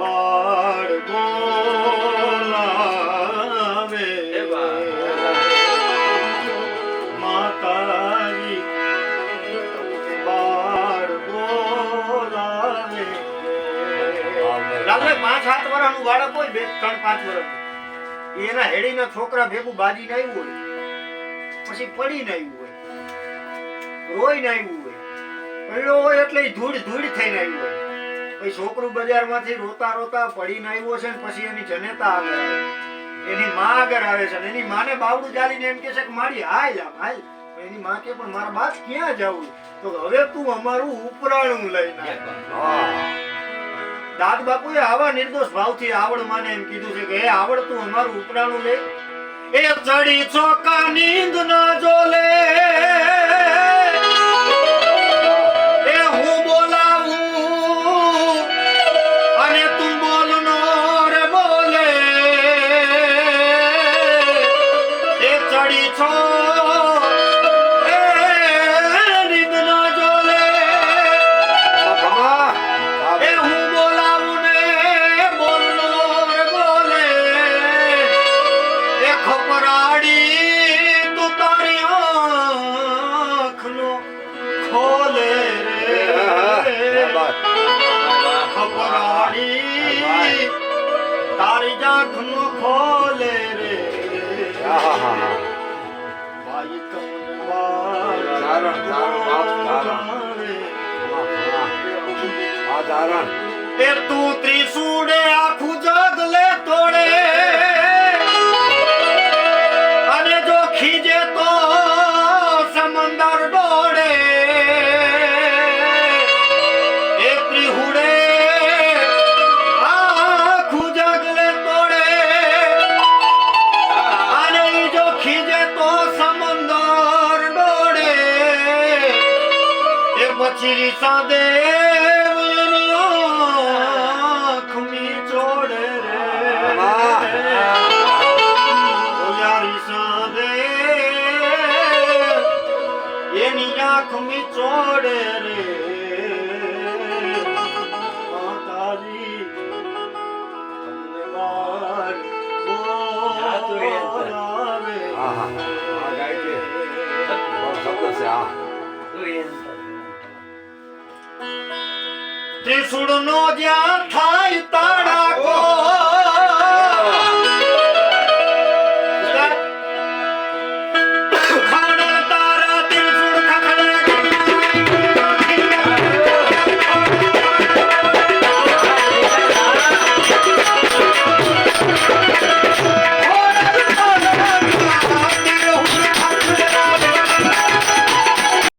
બાળ બોલાવે માતાજી બાળ બોલાવે. લાલે 5-7 વર્ષનું બાળક હોય, 2-3-5 વર્ષ, એના હેડીના છોકરા ભેગું બાજીને આવ્યું હોય, પછી પડીને આવ્યું હોય, રોઈને આવ્યું હોય, પડ્યો હોય એટલે ધૂળ થઈને આવ્યું હોય, પછી છોકરું બજારમાંથી રોતા રોતા પડીને આવ્યો છે ને પછી એની જનેતા આગળ આવે, એની માં આગળ આવે છે, એની માને બાવડું ચાલીને એમ કે છે કે મારી હાલ આમ હાલ. એની માં કે પણ મારા બાપ ક્યાં જાવું? તો હવે તું અમારું ઉપરાણું લઈને દાદ બાપુએ આવા નિર્દોષ ભાવથી આવડ માને એમ કીધું છે કે હે આવડ તું અમારું ઉપરાણું લે. એ ચડી ચોકા નીંદ ના જોલે, એ હું બોલાવું અને તું બોલનો રે બોલે. એ ચડી છો તારી જાખનું ખોલે રે. એ તું ત્રિશુડે આખું જગ લે તોડે અને જો ખીજે તો સમંદર ડોળે. એ ત્રિહુડે પછી સાદેવ ખમી ચોડે રે. ઓયારી સાદેવ એની આંખ મી ચોડે રે. માતાજી તમને બાર બોલાવે. ત્રિશુળ નો જ્યાં